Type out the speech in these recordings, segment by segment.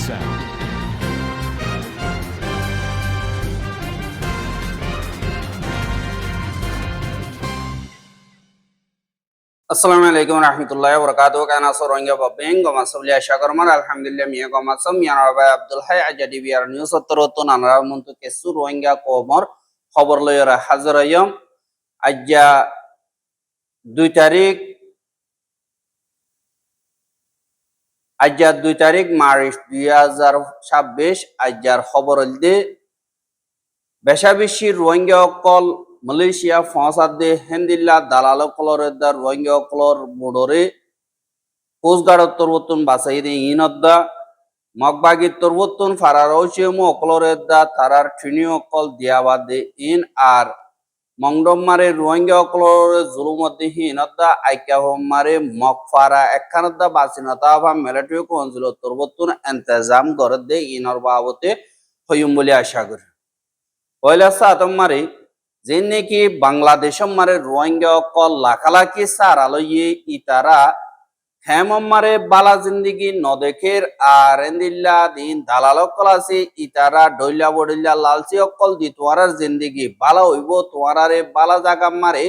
sound. Assalamu alaikum warahmatullahi wabarakatuh. Kana soronga babeng goma sabli ashakarman alhamdulillah miya goma sam miya rabai Abdul Hay ajadi biar news terotun anara muntu kesu rohingya komor খবর লয়রা হাজরায়ম আজ্জা 2 তারিখ March 2026 আজ্জার খবর হলদে বেশাবেশি রোহিঙ্গা অকল Malaysia ফসাদে হেন্দিল্লা দালাল কলরেদার Rohingya অকলর মোড়রে coast guard তরবতুন বাসাইদে ইনদ্দা মগবাগি তরবতুন ফারারৌচিয়ম অকলরেদা তারার ট্রিনি অকল দিয়াবাদে in আর মংডমারে রোহিঙ্গা অকলরে জুলুমদ্দি ইনদ্দা আইকা হমারে মগফারা একখানদ্দা বাসিনতা বা military council তরবতুন ইন্তজাম গরদে ইনর বাবতে হইম বলে আশা করি পয়লা সাতমারে যে নাকি বাংলাদেশ মারে রোহিঙ্গা অকল লাখালাখি সারালইয়ে ইতারা হেমমারে বালা জিন্দিগি নদেখের আর এন্দিল্লা দিন দালাল অকল আছে ইতারা ডইলা বডিল্লা লালচি অকল দি তোয়ারার জিন্দিগি বালা হইব তোয়ারারে বালা জাগা মারে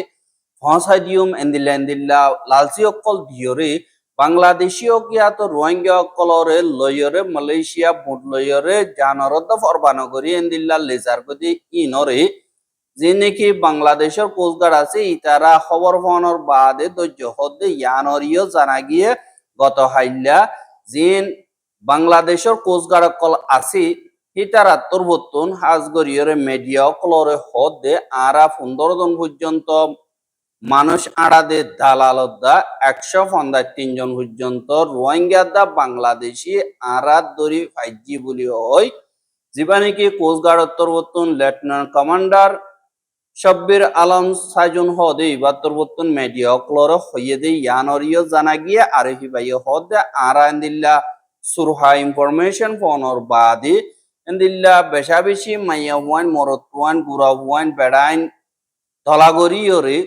ফসাই দিউম এন্দিল্লা লালচি অকল দিয়রে বাংলাদেশীয় কিয়াত রোহিঙ্গা অকলরে লয়রে মালয়েশিয়া বুট লয়রে জানরদ ফরবানগরী এন্দিল্লা লেজার গদি ইনরে যে নাকি বাংলাদেশের কোস্টগার্ড আছে ইতারা খবর পাওয়ানোর বাদে ধৈর্য হদ্দে ইয়ানরিও জানা গিয়ে গত হাইল্লা জিন বাংলাদেশের কোস্টগার্ড কল আছে ইতারা তরবতুন হাজগরিয়রে মিডিয়া কলরে হদ্দে আরা 15 জন পর্যন্ত মানুষ আড়াদে দালালদা 153 জন পর্যন্ত রোহিঙ্গাদা বাংলাদেশি আরা দরি ফাইজি বলি হয় জীবানিকি কোস্টগার্ড তরবতুন লেফটেন্যান্ট কমান্ডার শব্বির আলম সাইজুন হদে ইবাতরবতুন মিডিয়া ক্লর হইয়েদে ইয়ানরিও জানা গিয়ে আরহি ভাই হদে আরা এন্দিল্লা সুরহা ইনফরমেশন ফোনর বাদে এন্দিল্লা বেশাবেশি মাইয়া হুয়ান মরতুয়ান গুড়া হুয়ান বেড়াইন ধলাগরিয়রে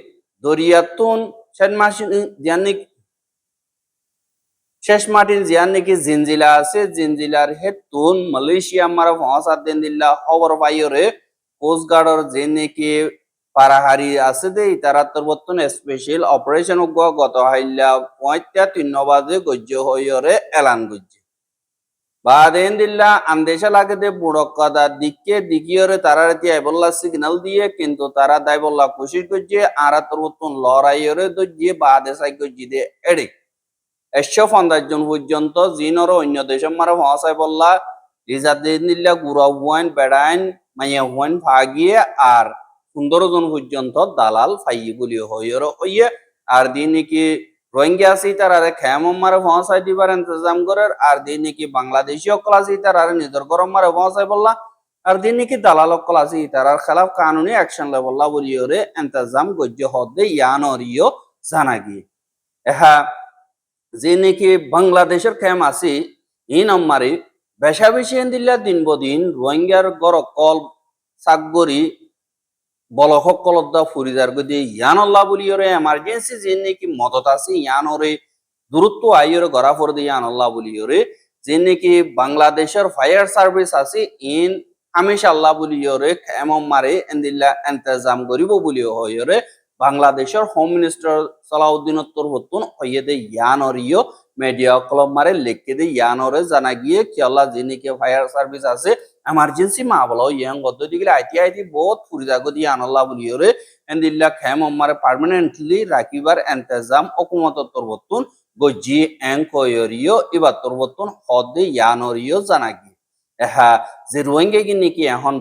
দরিয়াতুন শেষ মাটিন জিয়ান নাকি জিনজিলা আছে জিনজিলার হেতুন মালয়েশিয়া মারা ফসাদ দেন্দিল্লা খবর পাইয়রে কোস্টগার্ডর যে নাকি পারাহারি আছে দে তারা তরবতুন স্পেশাল অপারেশন গত হাইল্লা 3 বাজে গজ্য হইরে এলান গজ্য বাদেন দিল্লা আন্দেশা লাগে দে বুড়কাদা দিকিয়রে তারা আইবল্লা সিগন্যাল দিয়ে কিন্তু তারা দাইবল্লা কোশিশ গজ্য আরা তরবতুন লড়াইয়রে দজ্জে বাদে সাই গজ্য দে এড়ে 150 জন পর্যন্ত জিনর অন্য দেশের মারা ফসাই বললা রিজাদিন দিল্লা গুড়া হুয়াইন বেড়াইন মাইয়া হুয়াইন ভাগিয়ে আর 15 জন পর্যন্ত দালাল ফাইয়ে বলি হইয়ে আর দিন নাকি রোহিঙ্গা আছে তারা খেম মারে ফসাই দিবার ইন্তজাম করে আর দিন নাকি বাংলাদেশি অকল আছে তারা নিজের গরম মারে ফসাই বললা আর দিন নাকি দালাল অকল আছে তারার খেলাফ কানুনি অ্যাকশন লেবল্লা বলি ওরে ইন্তজাম গজ্য হদে ইয়ানরিও জানা গিয়ে এহা যে নাকি বাংলাদেশের খেম আছে ই নম্বরে বেশাবেশি দিল্লা দিন বদিন রোহিঙ্গার গড় কল সাগরি বলহকলদা ফুরিদার গদি ইয়ানল্লাহ বলিয়রে এমার্জেন্সি যে নাকি মদত আছে ইয়ানরে দূরত্ব আইয়রে গড়া ফর দিয়ে ইয়ানল্লাহ বলিয়রে যে নাকি বাংলাদেশের ফায়ার সার্ভিস আছে ইন হামেশা আল্লাহ বলিয়রে এমন মারে এন্দিল্লা ইন্তজাম করিব বলিও হইরে বাংলাদেশের হোম মিনিস্টার সালাউদ্দিন তরবতুন হইয়েদে ইয়ানরিও মিডিয়া কলম মারে লিখে দে ইয়ানরে জানা গিয়ে কি আল্লাহ যে নাকি ফায়ার সার্ভিস আছে এমার্জেন্সি মা বলো ইয়াং গদ্দ দিগলে আইটি বহুত ফুরিদা গদি আনাল্লাহ বলিয়রে এন্দিল্লা খেম মারে পার্মানেন্টলি রাখিবার ইন্তজাম হুকুমত তরবতুন গজি এং কয়রিও ইবা তরবতুন হদে ইয়ানরিও জানা গিয়ে এহা যে রোহিঙ্গা কি নাকি এখন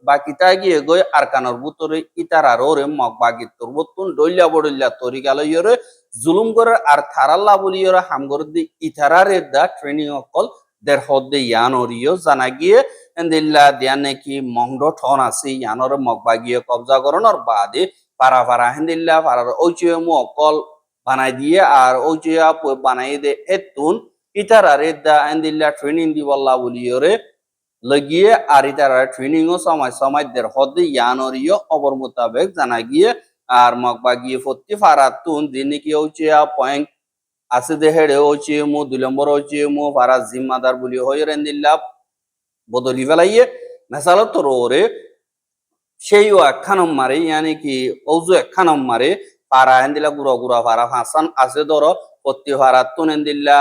বাকিটা গিয়ে গই আরকানর বুতরে ইতারারে মগ বাকি তরবতুন ডইলা বড়িল্লা তরিকালয়রে জুলুম করে আর থারাল্লা বলিয়রে হামগর দি ইতারারে দা ট্রেনিং অকল দের হদে ইয়ানরিও জানা গিয়ে এন্দিল্লা দিয়া নাকি মংড ঠন আছে ইয়ানর মগবাগিয়ে কবজা করণর বাদে পারা হেন্দিল্লা পারার ঐচয়মু অকল বানাই দিয়ে আর ঐচয়া বানাই দে এতুন ইতারারে দা এন্দিল্লা ট্রেনিং দিবল্লা বলিয়রে লাগিয়ে আর ইতারা ট্রেনিং ও সময় দের হদে ইয়ানরিও অবর মোতাবেক জানা গিয়ে আর মগবাগিয়ে ফত্তি ফারাতুন যে নাকি ঐচয়া পয়েন্ট আছে দে হেডে ওচিমু 2 নম্বর ওচিমু ফারা জিম্মাদার বলি হইরে দিল্লা বদলি ফেলাইয়ে মেসালত তোরে সেই একখানম মারে ইয়ানি কি ওজু একখানম মারে পারা হেন্দিলা গুড়া গুড়া পারা হাসান আছে ধর প্রতি পারা তুন হেন্দিল্লা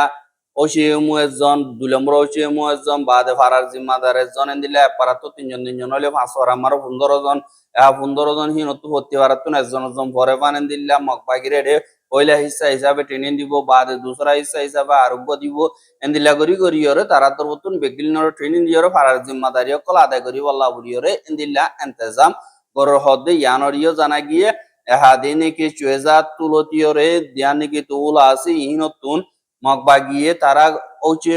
ওসিএমু একজন 2 নম্বর ওসিএমু একজন বাদে পারার জিম্মাদার একজন হেন্দিল্লা পারা তো 3 জন হলে 5 পারা আমার 15 জন 15 জন হিনতো প্রতি পারা তুন একজন একজন পরে পানেন দিল্লা মগবাগিরে রে পয়লা হিসা হিসাবে ট্রেনিং দিব বাদে দুসরা হিসা হিসাবে আরোগ্য দিব এন্দিলা করি করিয়রে তারা তোর বতুন বেগিলিনর ট্রেনিং দিয়রে পারার জিম্মাদারি কল আদায় করি বল্লা বুড়িয়রে এন্দিলা এন্তেজাম গরর হদে ইয়ানরিও জানা গিয়ে এহাদিনে কি চুয়েজা তুলতিয়রে দিয়ানি কি তুলা আছে ইহিনতুন মগবাগিয়ে তারা ওচে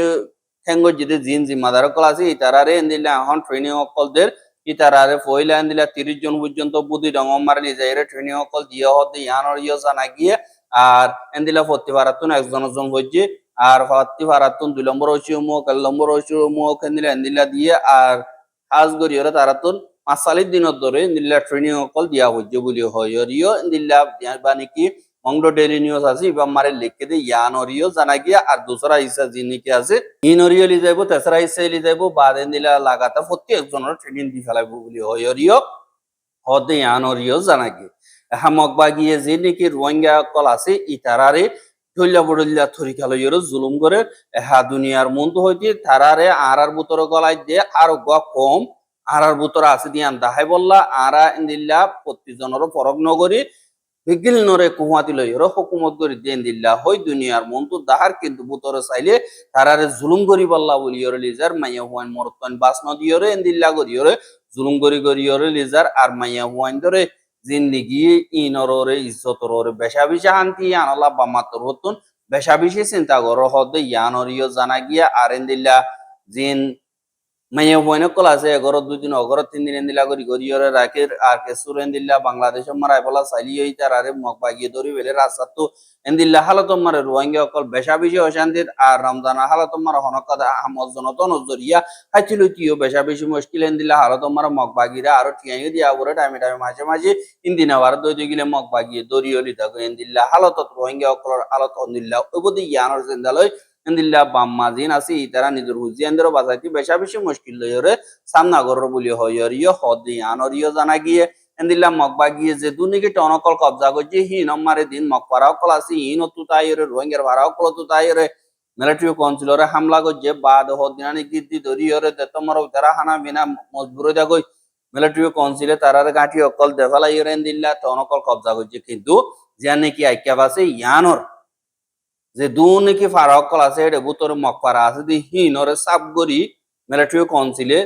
ঠেঙ্গো যদি জিন জিম্মাদার কল আছে ইতারারে এন্দিলা এখন ট্রেনিং অকলদের ইতারারে পয়লা এন্দিলা 30 জন পর্যন্ত বুদ্ধি ডঙ্গমার নিজেরে ট্রেনিং অকল দিয়ে হদে ইয়ানরিও জানা গিয়ে আর এন্দিলা ফতি পারাতুন একজন একজন হইছে আর ফতি পারাতুন 2 নম্বর ওচিউমো 1 নম্বর ওচিউমো এন্দিলা এন্দিলা দিয়ে আর কাজ করিয়রে তারাতুন 5 দিনের ধরে এন্দিলা ট্রেনিং অকল দিয়া হইছে বলি হইরিও এন্দিলা বানি কি মংডো ডেইলি নিউজ আছে ইবা মারে লিখে দে ইয়ানরিও জানা গিয়া আর দুসরা হিসা যিনি কি আছে ইনরিও লি যাইবো তেসরা হিসা লি যাইবো বাদ এন্দিলা লাগাতা ফতি একজনের ট্রেনিং দি ফেলাইবো বলি হইরিও হদে ইয়ানরিও জানা গিয়ে হামকবাগিয়ে যে নাকি রোহিঙ্গা কল আছে ইতারারে ঢইলা বড়িল্লা থরি খালো ইয়ের জুলুম করে দুনিয়ার মন্ত হইতে তারারে আরার বুতর গলাই দিয়ে আর কম আরার বুতর আছে দিয়ান দাহাই বললা আরা ইন্দিল্লা প্রতিজনের পরক নগরী বিগিল নরে কুহাতি লইর হুকুমত করি দেন দিল্লা হই দুনিয়ার মন্তু দাহার কিন্তু বুতরে চাইলে তারারে জুলুম করি বল্লা বলিয়রে লিজার মাইয়া হুয়ান মরতন বাস নদিয়রে এন্দিল্লা করিয়রে জুলুম করি করিয়রে লিজার আর মাইয়া হুয়ান ধরে জিন্দিগি ইনরে ইজ্জতরে বেশা বেশি শান্তি আনলা বামাতর হতুন বেশা বেশি চিন্তা করো হদে ইয়ানরিও জানা গিয়া আর এন্দিল্লা জিন মাইয়া বইনে কল আছে 11 2 দিন 3 দিন এন্দিলা করি গরিয়রে রাখের আর কে সুরেন্দিল্লা বাংলাদেশ মারাই বলা চাইলি হই তার আরে মগ বাগিয়ে ধরি বেলে রাস্তা তো এন্দিল্লা হালত মারে রোহিঙ্গা কল বেশা বেশি অশান্তির আর রমজান হালত মারা হনকাদ আহমদ জনতন জরিয়া হাইছিল কিও বেশা বেশি মুশকিল এন্দিল্লা হালত মারা মগ বাগিরা আর টিয়াই দিয়া বলে টাইমে টাইমে মাঝে মাঝে ইন্দিন আবার দই গিলে মগ বাগিয়ে দরিয়লি থাকো এন্দিল্লা হালত রোহিঙ্গা কল হালত অন্দিল্লা ওবদি ইয়ানর জিন্দালয় এন্দিল্লা বাম্মা জিন আছে তারা নিজের হুজিয়ানদের বাজাইতে বেশা বেশি মুশকিল লইরে সামনা গরর বলি হইরিও হদি আনরিও জানা গিয়ে এন্দিল্লা মগবা গিয়ে যে দুনিকে টনকল কবজা করছে হি নম্বরে দিন মকপারাও কল আছে হি নতু তাইরে রোহিঙ্গার ভাড়াও কল তু তাইরে মিলিটারি কাউন্সিলরে হামলা করছে বাদ হদিনানি গিদ্দি ধরিয়রে দেতমর তারা হানা বিনা মজবুর দা কই মিলিটারি কাউন্সিলে তারার গাঁঠি অকল দেফালাইরে এন্দিল্লা টনকল কবজা করছে কিন্তু জানে কি আইক্যাব আছে ইয়ানর যে দুনিকি ফারাক কল আছে এটা বুতর মকপারা আছে দি হিনরে সাব গরি মিলিটারি কাউন্সিলে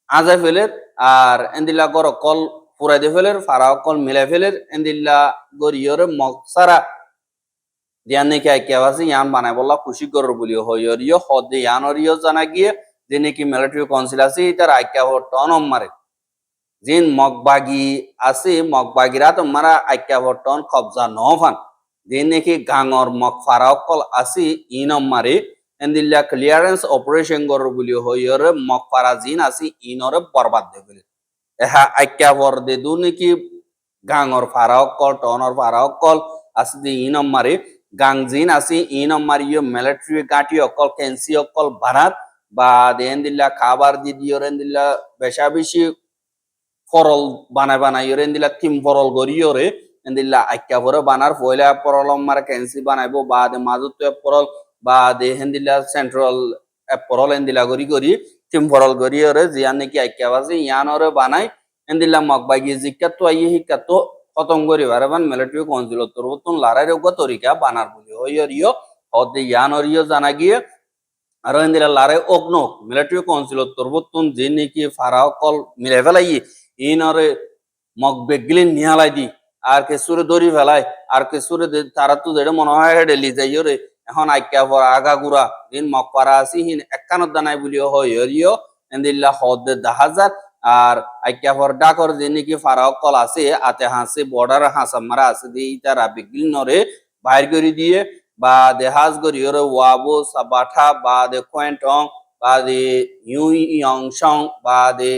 আজা ফেলের আর এন্দিল্লা গর কল পুরাই দে ফেলের ফারাক কল মিলাই ফেলের এন্দিল্লা গরিয়রে মকসারা দিয়ান নাকি আইকিয়া আছে ইয়ান বানাই বললা খুশি গরর বলি হইরিও হদে ইয়ানরিও জানা গিয়ে যে নাকি মিলিটারি কাউন্সিল আছে তার আইকিয়া টন মারে জিন মগবাগি আছে মগবাগিরা তোমারা আইকিয়া টন কবজা নফান নাকি গাঙর মগ ফারাকল আছে ইনমারে এন্দিল্লা ক্লিয়ারেন্স অপারেশন গর বলি হইরে মগ ফারা জিন আছে ইনরে বরবাদ দে বলে এহা আইক্যা বর দে দু নাকি গাঙর ফারাকল টনর ফারাকল আছে দি ইনমারে গাং জিন আছে ইনমারিও মিলিটারি গাঁটি অকল ক্যান্সি অকল বানাত বা দেন্দিল্লা খাবার দি দিয়র এন্দিল্লা বেশা বেশি ফরল বানাই বানাই এন্দিল্লা থিম ফরল গরিয়রে এন্দিল্লা আইক্যা ভরে বানার পয়লা পরলম মার ক্যান্সি বানাইবো বা দে মাজুত পরল বা দে হেন্দিল্লা সেন্ট্রাল পরল এন্দিল্লা গরি গরি টিম পরল গরিয়রে জিয়ান নাকি আইক্যা বাজে ইয়ানরে বানাই এন্দিল্লা মগবাগি জিক্কা তো আইয়ে হিক্কা তো খতম করি বারবান মিলিটারি কাউন্সিল তরবতুন লারাই রোগ তরিকা বানার বলি হইরিও হদে ইয়ানরিও জানা গিয়ে আর এন্দিল্লা লারাই অগ্নক মিলিটারি কাউন্সিল তরবতুন যে নাকি ফারাও কল মিলে ফেলাই ইনরে মগ বেগলিন নিহালাই দি আর কে সুরে দড়ি ফেলায় আর কে সুরে তারা তো যেটা মনে হয় ডেলি যাই রে এখন আইক্যা পর আগা গুড়া দিন মক পারা আসি হিন একানত দানাই বলিও হইরিও এন্দিল্লা হদে 10,000 আর আইক্যা পর ডাকর যে নাকি ফারাও কল আছে আতে হাসে বর্ডার হাসা মারা আছে দি তারা বিগলিন নরে বাইর করে দিয়ে বা দেহাজ গরিয়রে ওয়াবো সাবাঠা বা দে কোয়েন্টং বা দে ইউ ইয়ং সং বা দে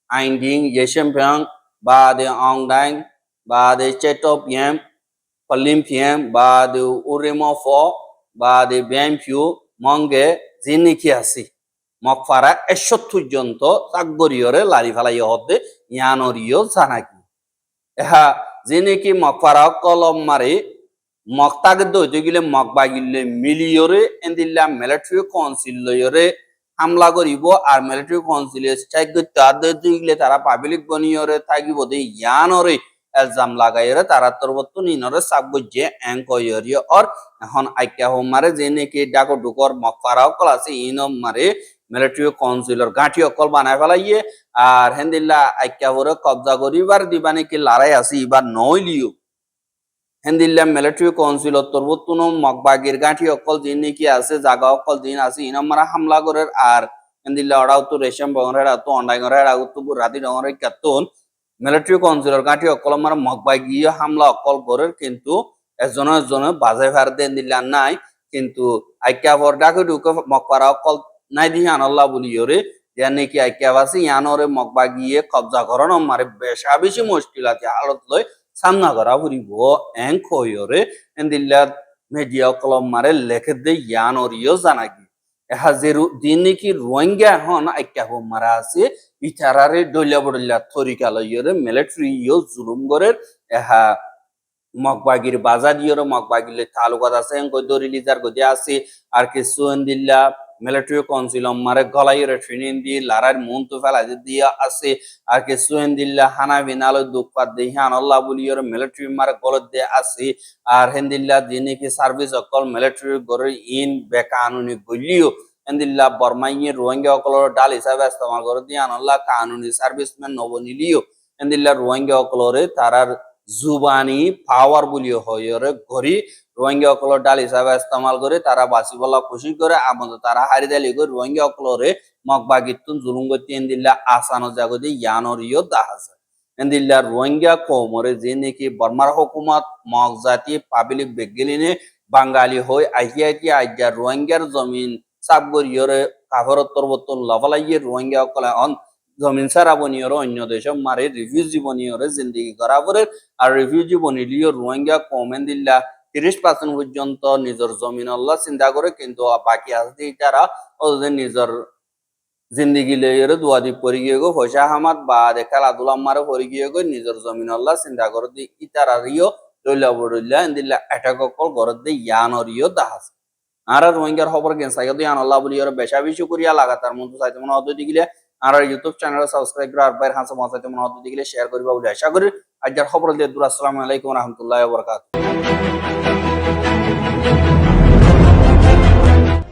আইন্ডিং ইয়েশেমপ্যাং বা দে অংডাং ba de chetop yam palim phiam ba de uremo fo বা de BMPU মঙ্গে জিনিকি আছে মকফারা 71 জন্ত তাকগরিয়রে লারি ফালাই হদে ইয়ানরিও জানাকি এহা জিনিকি মকফারা কলম মারে মক্তাগে দইতে গিলে মকবাগিলে মিলিয়রে এন্দিল্লা মিলিটারি কাউন্সিলরে হামলা করিব আর মিলিটারি কাউন্সিলে স্ট্রাইক করতে আদে দিলে তারা পাবলিক বনিয়রে থাকিব দে ইয়ানরে এলজাম লাগাইরে তারা তরবত্ত নিনরে সাবগজে এঙ্কয়রিয় অর এখন আইকা হোমারে যে নাকি ডাকো ডুকর মকফারাও কল আছে ইনম মারে মিলিটারি কাউন্সিলর গাঁঠি অকল বানায় ফেলাইয়ে আর হেন্দিল্লা আইকা ভরে কবজা করিবার দিবা নাকি লড়াই আছে এবার নইলিও হেন্দিল্লা মিলিটারি কাউন্সিল তরবতুন মকবাগির গাঁঠি অকল দিন নাকি আছে জাগা অকল দিন আছে ইনমারা হামলা করে আর হেন্দিল্লা ওরাও তো রেশম বংরের তো অন্ডাইগরের আগত রাতি ডংরের কাতুন মিলিটারি কাউন্সিলর গাঁঠি অকল আমার মকবাগিয়ে হামলা অকল করে কিন্তু এজনে বাজে ভার দেন দিল্লা নাই কিন্তু আইকা ভর ডাকে ঢুকে মকপারা অকল নাই দিয়ে আনল্লাহ বলিওরে যে নাকি আইকা বাসি ইয়ানরে মকবাগিয়ে কবজা করান মারে বেশা বেশি মুশকিল আছে হালত লয় সামনা করা ফুরিব এং খয়রে এন্দিল্লা মিডিয়া কলম মারে লেখে দে ইয়ানরিও জানাগি এহা যে দিন নাকি রোহিঙ্গা হন আইকা হো মারা আছে ইতারারে ডইলা বড়লা তরিকা লইরে মিলিটারি ইও জুলুম করে এহা মকবাগির বাজার ইয়ের মকবাগিলে তালুকাত আছে এঙ্কই দরি লিজার গদি আছে আর কিছু এন্দিল্লা মিলিটারি কাউন্সিল মারে গলাইরে ট্রেনিং দি লারার মন তো ফেলা দিয়া আছে আর কিছু এন্দিল্লা হানা বিনাল দুপাত দেই হানাল্লাহ বলিয়র মিলিটারি মারে গলত দে আছে আর হেন্দিল্লা দিনে কি সার্ভিস অকল মিলিটারি গরে ইন বেকানুনি গলিও এন্দিল্লা বর্মাইয়ে রোহিঙ্গা অকলর ডাল হিসাবে ইস্তেমাল করে দিয়ে আনাল্লাহ কানুনি সার্ভিসম্যান নবনিলিও এন্দিল্লা রোহিঙ্গা অকলরে তারার জুবানি পাওয়ার বলিও হয়রে ঘড়ি রোহিঙ্গা অকলর ডাল হিসাবে ইস্তেমাল করে তারা বাসি বলা খুশি করে আমাদের তারা হারি দালি করে রোহিঙ্গা অকলরে মকবাগিতুন জুলুম করতে এন্দিল্লা আসানো জাগতে ইয়ানরিও দাহাজ এন্দিল্লা রোহিঙ্গা কোমরে যে নাকি বর্মার হুকুমত মক জাতি পাবলিক বেগলিনে বাঙালি হয়ে আহিয়াটি আজ্ঞা রোহিঙ্গার জমিন সাবগরিয়রে কাফরত্তর বর্তন লফলাইয়ে রোহিঙ্গা অকলে অন জমিন সারা বনিয়রে অন্য দেশ মারে রিফিউজি বনিয়রে জিন্দিগি করা পরে আর রিফিউজি বনিলিও রোহিঙ্গা কমেন দিল্লা 30% পর্যন্ত নিজের জমিন আল্লাহ চিন্তা করে কিন্তু বাকি আছে তারা ওদের নিজের জিন্দিগি লইরে দুয়াদি পরি গিয়ে গো পয়সা হামাত বা খেলাধুলা মারে পরি গিয়ে গো নিজের জমিন আল্লাহ চিন্তা করে দি ইতারারিও লইলা বড়িল্লা ইন্দিল্লা এটাক কল গরত দি ইয়ানরিও দাহাস আর রোহিঙ্গার খবর গেন সাইয়দ ইয়ান আল্লাহ বলি আর বেশা বেশি করিয়া লাগাতার মধ্যে চাইতে মনে হতো দিগিলে আর ইউটিউব চ্যানেল সাবস্ক্রাইব করে আর বাইর হাসা মনে চাইতে মনে হতো দিগিলে শেয়ার করিবা বলে আশা করি আজকের খবর দিয়ে দূর আসসালামু আলাইকুম ওয়া রাহমাতুল্লাহি ওয়া বারাকাতুহু।